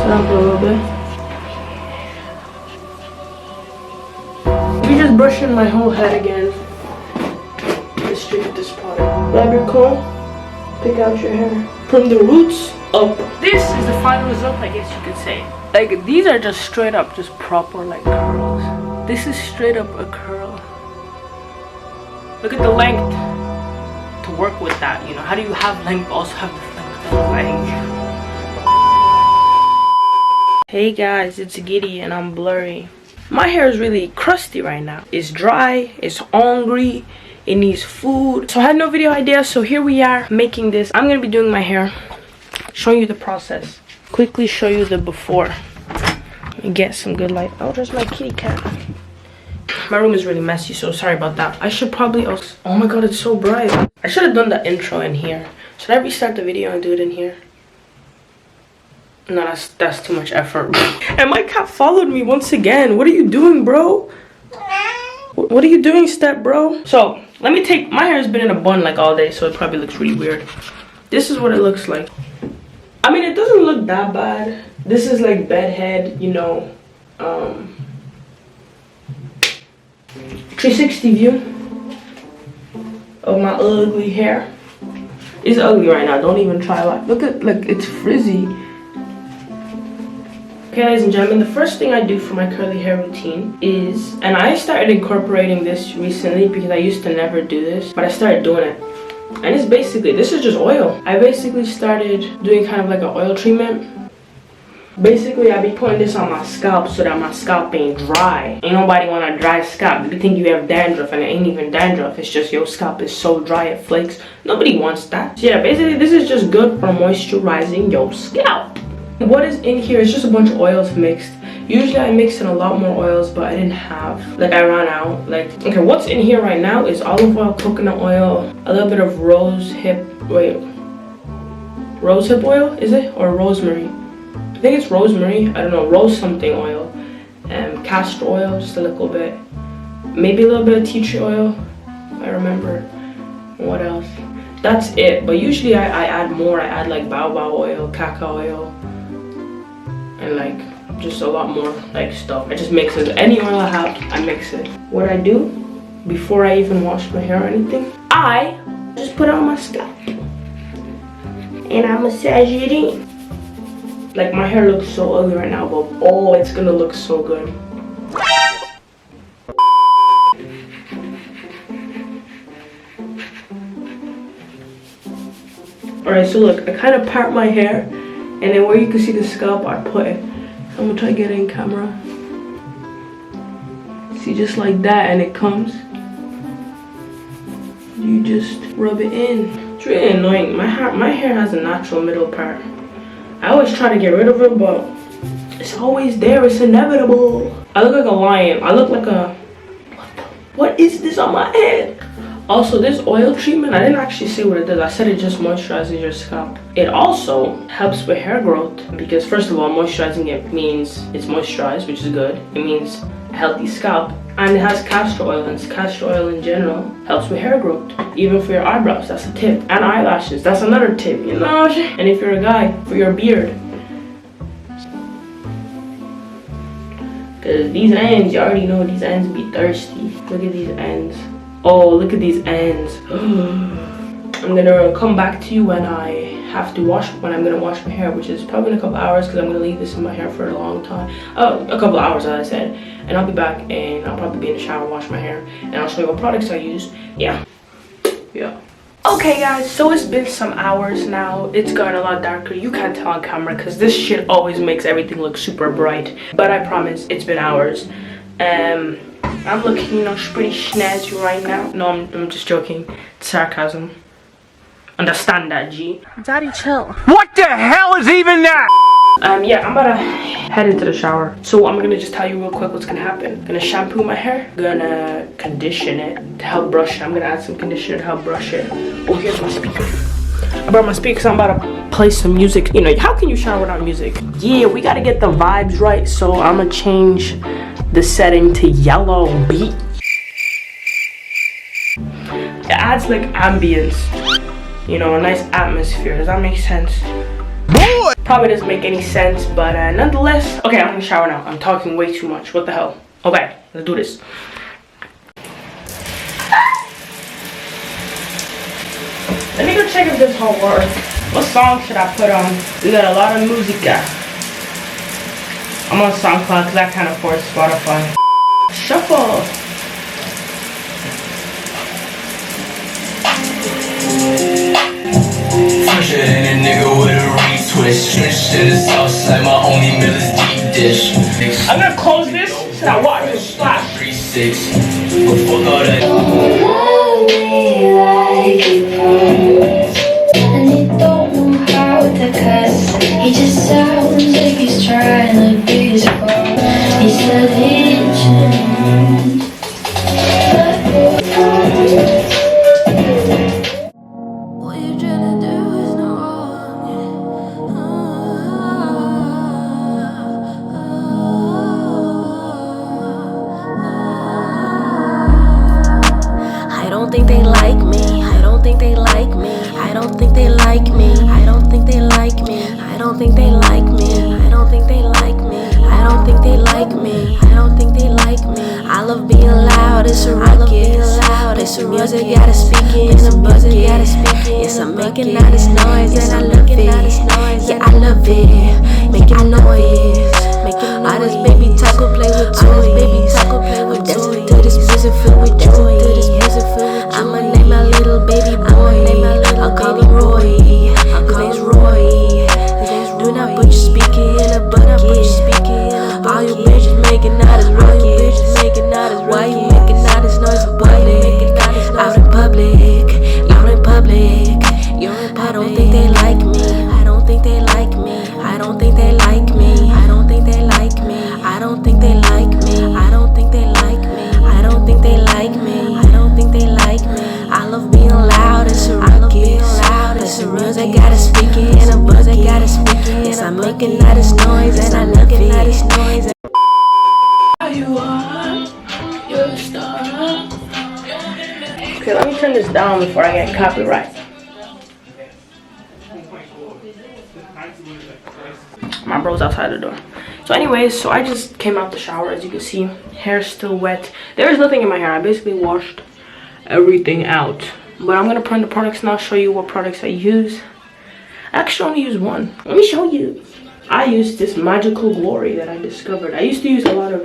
it up a little bit. You're just brushing my whole head again. Let's straight this part. Grab your comb, pick out your hair from the roots up. This is the final result, I guess you could say. Like, these are just straight up, just proper like curls. This is straight up a curl. Look at the length to work with that, you know. How do you have length, also have the length? Hey guys, it's Giddy and I'm blurry. My hair is really crusty right now. It's dry, it's hungry, it needs food. So I had no video idea, so here we are making this. I'm gonna be doing my hair, showing you the process. Quickly show you the before. Let me get some good light. Oh, there's my kitty cat. My room is really messy, so sorry about that. I should probably also, oh my god, it's so bright. I should have done the intro in here. Should I restart the video and do it in here? No, that's too much effort. And my cat followed me once again. What are you doing, bro? What are you doing, step bro? So let me take, my hair has been in a bun like all day, so it probably looks really weird. This is what it looks like. I mean, it doesn't look that bad. This is like bedhead, you know, 360 view of my ugly hair. It's ugly right now, don't even try. Look at, like, it's frizzy. Okay, ladies and gentlemen, the first thing I do for my curly hair routine is, and I started incorporating this recently because I used to never do this, but I started doing it. And it's basically, this is just oil. I basically started doing kind of like an oil treatment. Basically, I be putting this on my scalp so that my scalp ain't dry. Ain't nobody want a dry scalp. You think you have dandruff and it ain't even dandruff. It's just your scalp is so dry it flakes. Nobody wants that. So yeah, basically this is just good for moisturizing your scalp. What is in here is just a bunch of oils mixed. Usually I mix in a lot more oils, but I didn't have, like, I ran out. Like, okay, what's in here right now is olive oil, coconut oil, a little bit of rosehip oil, is it? Or rosemary? I think it's rosemary. I don't know, rose something oil. Castor oil, just a little bit. Maybe a little bit of tea tree oil, if I remember. What else? That's it. But usually I add more. I add like baobab oil, cacao oil, and like just a lot more like stuff. I just mix it. Any oil I have, I mix it. What I do before I even wash my hair or anything, I just put it on my scalp and I massage it in. Like, my hair looks so ugly right now, but oh, it's gonna look so good. Alright, so look, I kind of part my hair, and then where you can see the scalp, I put it. I'm gonna try to get it in camera. See, just like that, and it comes. You just rub it in. It's really annoying. My hair has a natural middle part. I always try to get rid of it, but it's always there. It's inevitable. I look like a lion. I look like a... What is this on my head? Also, this oil treatment, I didn't actually say what it does. I said it just moisturizes your scalp. It also helps with hair growth because, first of all, moisturizing it means it's moisturized, which is good. It means a healthy scalp. And it has castor oil, and castor oil in general helps with hair growth. Even for your eyebrows, that's a tip. And eyelashes, that's another tip, you know? And if you're a guy, for your beard. Because these ends, you already know these ends be thirsty. Look at these ends. Oh, look at these ends. I'm gonna come back to you when I have to wash, when I'm gonna wash my hair, which is probably in a couple hours because I'm gonna leave this in my hair for a long time. Oh, a couple hours, as I said. And I'll be back and I'll probably be in the shower, wash my hair, and I'll show you what products I use. Yeah. Okay guys, so it's been some hours now. It's gotten a lot darker. You can't tell on camera because this shit always makes everything look super bright. But I promise, it's been hours. I'm looking, you know, pretty snazzy right now. No, I'm just joking. It's sarcasm. Understand that, G. Daddy, chill. What the hell is even that? Yeah, I'm about to head into the shower. So I'm gonna just tell you real quick what's gonna happen. Gonna shampoo my hair. Gonna condition it to help brush it. I'm gonna add some conditioner to help brush it. Oh, here's my speaker. I brought my speakers. I'm about to play some music. You know, how can you shower without music? Yeah, we gotta get the vibes right. So I'm gonna change the setting to yellow beat. It adds like ambience. You know, a nice atmosphere. Does that make sense? Boy! Probably doesn't make any sense, but nonetheless. Okay, I'm gonna shower now. I'm talking way too much. What the hell? Okay, let's do this. Let me go check if this whole works. What song should I put on? We got a lot of musica. I'm on SoundCloud because I can't afford Spotify. Shuffle. Fresher than a nigga with a retwist. Drenched in the sauce like my only meal is deep dish. I'm gonna close this so I watch it splash. 3-6. But fuck all that. And he don't know how to cuss. He just sounds like he's trying to be his friend. He's still hitching. What you trying to do is no I don't think they like me. I don't think they like me. I don't think they like me. I don't think they like me. I don't think they like me. I don't think they like me. I don't think they like me. I don't think they like me. I love being loud. It's a ruckus. It's a music gotta speak in a bucket. Yes, I'm making all this noise and I love it. Yeah, I love it. Making noise. All this baby taco play with toys. I'm dancing to this music filled with joy. I'ma name my little baby boy. I'll call him Roy. His name's Roy. Do not put your speaker in a bucket. All you bitches making all this ruckus. Why you making all this noise in public? Out in public. I don't think they like me. I don't think they like me. I don't think they like me. I don't think they like me. I don't think they like me. I don't think they like me. I don't think they like me. I don't think they like me. I love being loud. It's a ruckus. It's a music gotta speak in a bucket. Yes, I'm making all this noise and I love it. You are, you're a star. Okay, let me turn this down before I get copyright. My bro's outside the door. So anyways, so I just came out the shower. As you can see, hair's still wet. There is nothing in my hair. I basically washed everything out. But I'm gonna put in the products now, show you what products I use. I actually only use one. Let me show you. I use this Magical Glory that I discovered. I used to use a lot of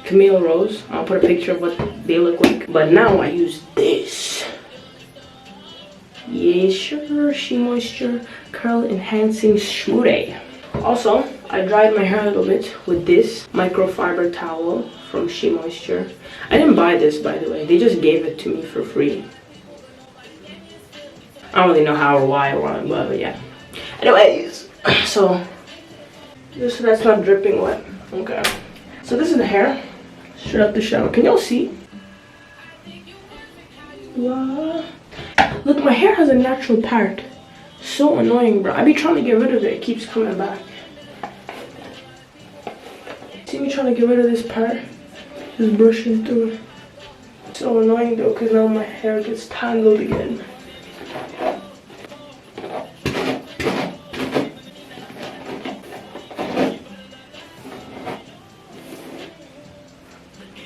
Camille Rose. I'll put a picture of what they look like. But now I use this. Yeah, sure. Shea Moisture Curl Enhancing Smoothie. Also, I dried my hair a little bit with this microfiber towel from Shea Moisture. I didn't buy this, by the way. They just gave it to me for free. I don't really know how or why or what, but yeah. Anyways, so just so that's not dripping wet. Okay. So this is the hair. Straight out the shower. Can y'all see? Wow. Look, my hair has a natural part. So annoying, bro. I be trying to get rid of it. It keeps coming back. See me trying to get rid of this part? Just brushing through it. So annoying though, because now my hair gets tangled again.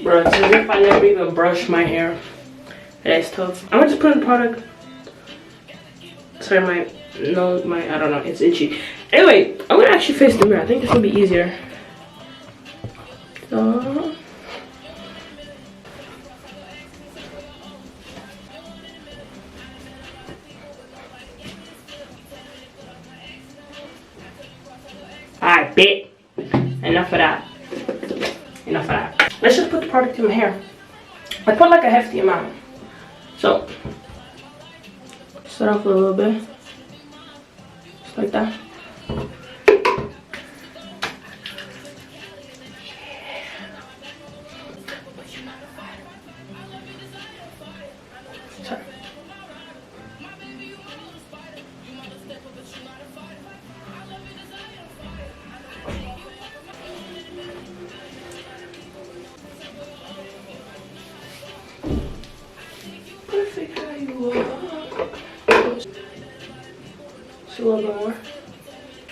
Bro, it's as if I never even brushed my hair. That's tough. I'm gonna just put in the product. Sorry, I don't know, it's itchy. Anyway, I'm gonna actually face the mirror. I think this will be easier. So, alright, bet. Enough of that. Enough of that. Let's just put the product in my hair. I put like a hefty amount. So, start off with a little bit. Just like that. Sorry. Perfect how you are. Just a little bit more.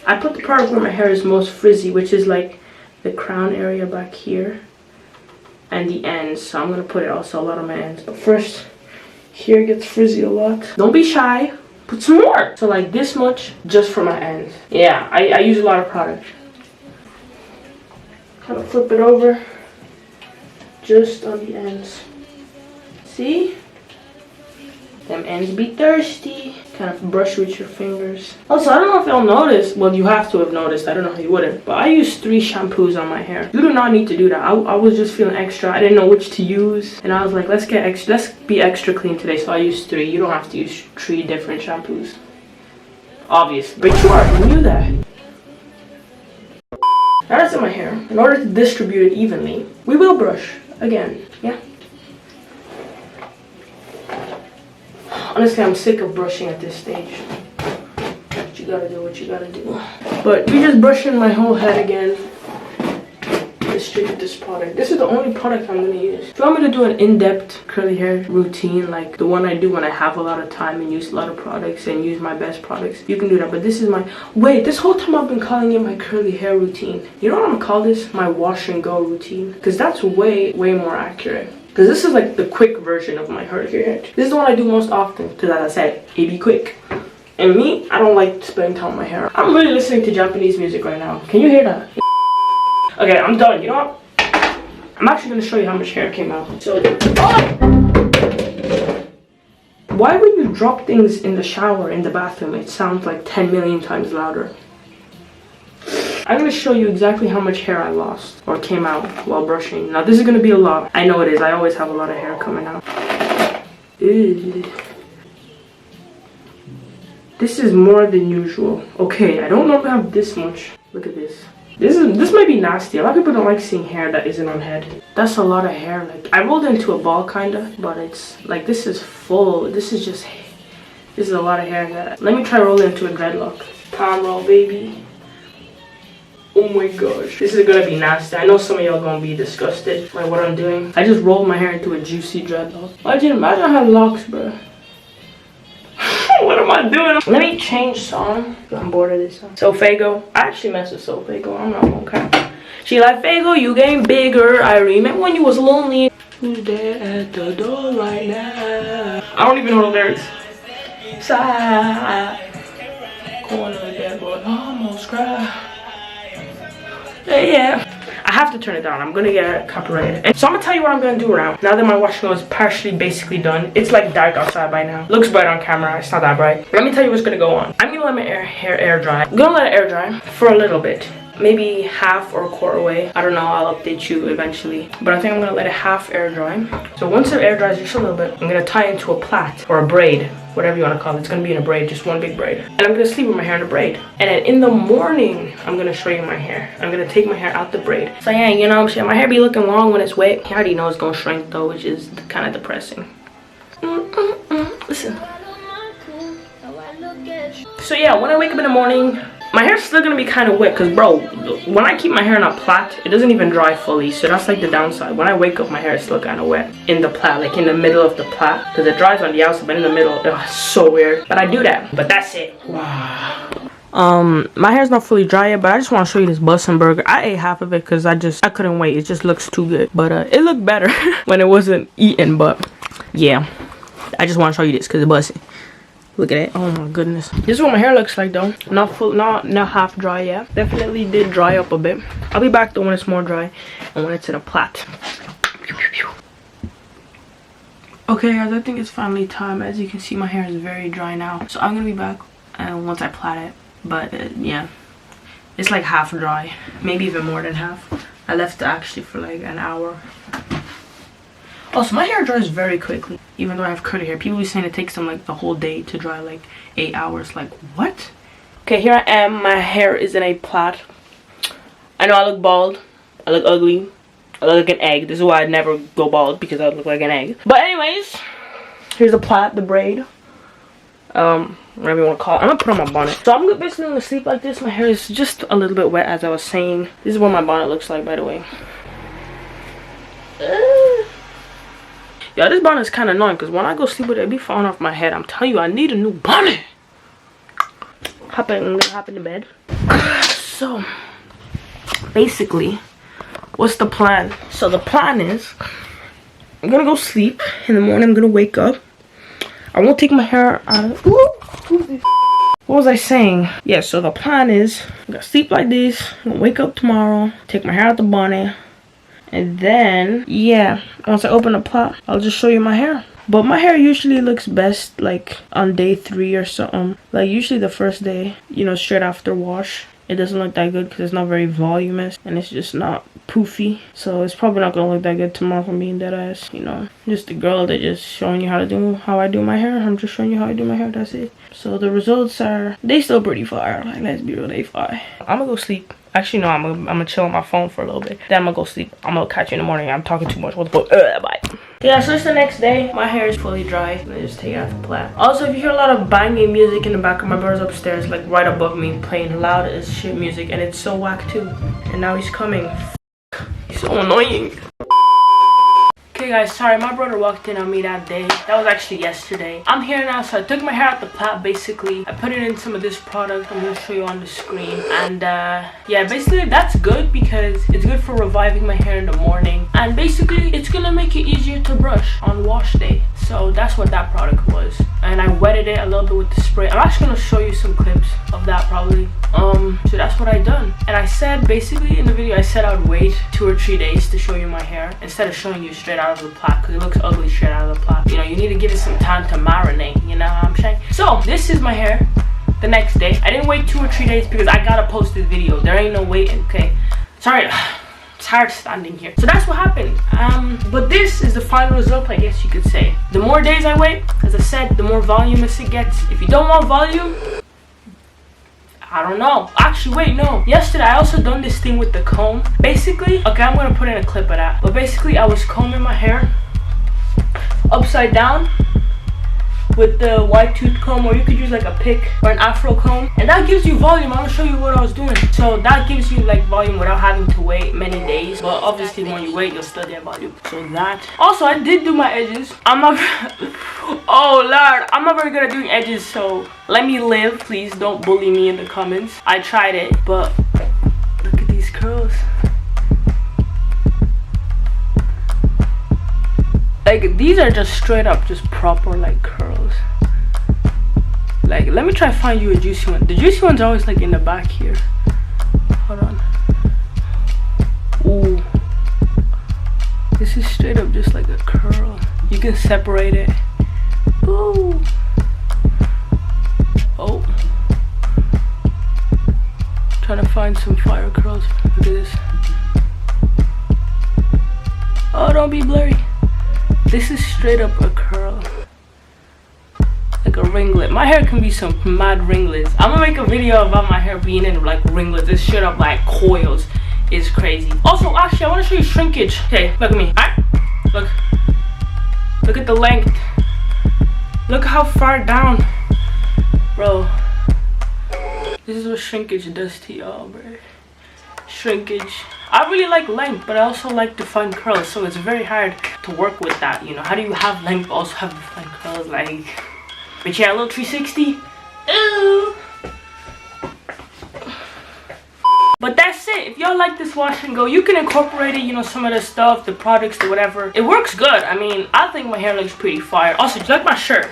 I put the product where my hair is most frizzy, which is like the crown area back here and the ends. So I'm gonna put it also a lot on my ends. But first, here gets frizzy a lot. Don't be shy. Put some more. So like this much just for my ends. Yeah, I use a lot of product. Kind of flip it over just on the ends. See? Them ends be thirsty. Kind of brush with your fingers. Also, I don't know if y'all noticed. Well, you have to have noticed. I don't know how you wouldn't. But I use 3 shampoos on my hair. You do not need to do that. I was just feeling extra. I didn't know which to use. And I was like, let's be extra clean today. So I used 3. You don't have to use 3 different shampoos. Obviously. But you knew that. Now that's in my hair. In order to distribute it evenly, we will brush again. Yeah. Honestly, I'm sick of brushing at this stage. But you gotta do what you gotta do. But we just brushing my whole head again. Distribute this product. This is the only product I'm gonna use. If you want me to do an in-depth curly hair routine, like the one I do when I have a lot of time and use a lot of products and use my best products, you can do that. But this is my... Wait, this whole time I've been calling it my curly hair routine. You know what I'm gonna call this? My wash and go routine. Because that's way more accurate. Because this is like the quick version of my curly hair. This is the one I do most often. Because as I said, it be quick. And me, I don't like spending time on my hair. I'm really listening to Japanese music right now. Can you hear that? Okay, I'm done. You know what? I'm actually going to show you how much hair came out. So, why when you drop things in the shower, in the bathroom, it sounds like 10 million times louder? I'm going to show you exactly how much hair I lost or came out while brushing. Now, this is going to be a lot. I know it is. I always have a lot of hair coming out. Ew. This is more than usual. Okay, I don't normally have this much. Look at this. This might be nasty. A lot of people don't like seeing hair that isn't on head. That's a lot of hair. Like, I rolled it into a ball kinda, but it's like this is full. This is a lot of hair. Let me try rolling into a dreadlock. Palm roll, baby. Oh my gosh, this is gonna be nasty. I know some of y'all gonna be disgusted by what I'm doing. I just rolled my hair into a juicy dreadlock. Imagine I have locks, bro. What am I doing? Let me change song. I'm bored of this song. So Fago. I actually mess with So Fago. I'm not gonna cap. She like, Fago, you getting bigger. I remember when you was lonely. Who's there at the door right now? I don't even know the lyrics. Side corner there, but almost cry. Yeah. I have to turn it down. I'm gonna get copyrighted. And so I'm gonna tell you what I'm gonna do now. Now that my washing is partially basically done. It's like dark outside by now. Looks bright on camera. It's not that bright. But let me tell you what's gonna go on. I'm gonna let my hair air dry. I'm gonna let it air dry for a little bit. Maybe half or a quarter way. I don't know. I'll update you eventually. But I think I'm gonna let it half air dry. So once it air dries just a little bit, I'm gonna tie it into a plait or a braid. Whatever you want to call it. It's gonna be in a braid, just one big braid. And I'm gonna sleep with my hair in a braid. And then in the morning, I'm gonna show you my hair. I'm gonna take my hair out the braid. So yeah, you know what I'm saying? My hair be looking long when it's wet. I already know it's gonna shrink though, which is kind of depressing. Listen. So yeah, when I wake up in the morning, my hair's still gonna be kind of wet because, bro, when I keep my hair in a plait, it doesn't even dry fully. So that's like the downside. When I wake up, my hair is still kind of wet in the plait, like in the middle of the plait, because it dries on the outside, but in the middle, it's so weird. But I do that. But that's it. Wow. My hair's not fully dry yet, but I just want to show you this bussin' burger. I ate half of it because I couldn't wait. It just looks too good. But it looked better when it wasn't eaten. But yeah, I just want to show you this because it's bussin'. Look at it. Oh my goodness. This is what my hair looks like though. Not full, not half dry yet. Definitely did dry up a bit. I'll be back though when it's more dry and when it's in a plait. Okay guys, I think it's finally time. As you can see, my hair is very dry now. So I'm gonna be back once I plait it. But yeah, it's like half dry. Maybe even more than half. I left it actually for like an hour. Also, my hair dries very quickly, even though I have curly hair. People be saying it takes them like the whole day to dry, like 8 hours. Like, what? Okay, here I am. My hair is in a plait. I know I look bald. I look ugly. I look like an egg. This is why I never go bald, because I look like an egg. But anyways, here's the plait, the braid. Whatever you want to call it. I'm gonna put on my bonnet. So I'm basically gonna sleep like this. My hair is just a little bit wet, as I was saying. This is what my bonnet looks like, by the way. Yeah, this bonnet is kind of annoying because when I go sleep with it, it be falling off my head. I'm telling you, I need a new bonnet. I'm gonna hop in the bed. So basically, what's the plan? So the plan is I'm gonna go sleep. In the morning I'm gonna wake up. I won't take my hair out of what was I saying? Yeah, so the plan is I'm gonna sleep like this. I'm gonna wake up tomorrow, take my hair out the bonnet, and then yeah, once I open the pot, I'll just show you my hair. But my hair usually looks best like on day 3 or something. Like usually the first day, you know, straight after wash. It doesn't look that good because it's not very voluminous and it's just not poofy. So it's probably not gonna look that good tomorrow from being dead ass, you know. Just a girl that just showing you how I do my hair. I'm just showing you how I do my hair, that's it. So the results are, they still pretty fire. Like, let's be real, they fire. I'm gonna go sleep. Actually, no, I'm gonna chill on my phone for a little bit. Then I'm gonna go sleep. I'm gonna catch you in the morning. I'm talking too much. What the fuck? Bye. Yeah, so it's the next day. My hair is fully dry. And I just take it out the plait. Also, if you hear a lot of banging music in the back of my brother's upstairs, like right above me, playing loud as shit music, and it's so whack too. And now he's coming. He's so annoying. Okay guys, sorry, my brother walked in on me that day. That was actually yesterday. I'm here now, so I took my hair out the plait basically. I put it in some of this product I'm gonna show you on the screen. And yeah, basically that's good because it's good for reviving my hair in the morning. And basically it's gonna make it easier to brush on wash day. So that's what that product was. And I wetted it a little bit with the spray. I'm actually gonna show you some clips of that probably. So that's what I done. And I said basically in the video I said I would wait 2 or 3 days to show you my hair instead of showing you straight out of the plait because it looks ugly straight out of the plait. You know, you need to give it some time to marinate, you know what I'm saying? So this is my hair the next day. I didn't wait 2 or 3 days because I gotta post this video. There ain't no waiting, okay? Sorry, it's hard standing here. So that's what happened. But this is the final result, I guess you could say. The more days I wait, as I said, the more voluminous it gets. If you don't want volume, I don't know. Actually, wait, no. Yesterday, I also done this thing with the comb. Basically, okay, I'm gonna put in a clip of that. But basically, I was combing my hair upside down with the white tooth comb, or you could use like a pick or an afro comb, and that gives you volume. I'm gonna show you what I was doing. So that gives you like volume without having to wait many days, but obviously when you wait you'll still get volume. So that also, I did do my edges. I'm not oh lord, I'm not very good at doing edges, so let me live. Please don't bully me in the comments. I tried it, but look at these curls. Like, these are just straight up just proper like curls. Like, let me try to find you a juicy one. The juicy one's always like in the back here. Hold on. Ooh, this is straight up just like a curl. You can separate it. Ooh. Oh, trying to find some fire curls. Look at this. Oh, don't be blurry. This is straight up a curl, like a ringlet. My hair can be some mad ringlets. I'm gonna make a video about my hair being in like ringlets. This straight up like coils is crazy. Also, actually, I want to show you shrinkage. Okay, look at me. Alright, look at the length. Look how far down, bro. This is what shrinkage does to y'all, bro. Shrinkage. I really like length, but I also like to find curls, so it's very hard to work with that, you know. How do you have length but also have to find curls? Like, but yeah, a little 360. Ooh. But that's it. If y'all like this wash and go, you can incorporate it, you know, some of the stuff, the products, the whatever. It works good. I mean, I think my hair looks pretty fire. Also, do you like my shirt?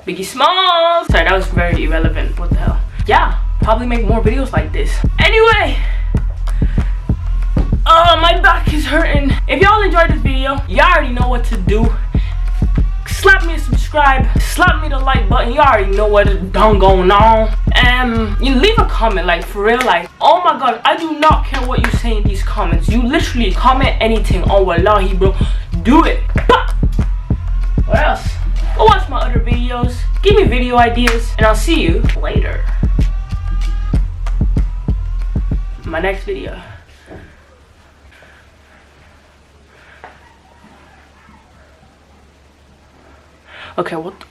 Biggie Smalls. Sorry, that was very irrelevant. What the hell? Yeah, probably make more videos like this. Anyway, my back is hurting. If y'all enjoyed this video, y'all already know what to do. Slap me a subscribe, slap me the like button. You already know what is done going on. You leave a comment, like for real, like, oh my god, I do not care what you say in these comments. You literally comment anything. Oh wallahi, bro, do it. What else? Go watch my other videos, give me video ideas, and I'll see you later. My next video. Okay, what the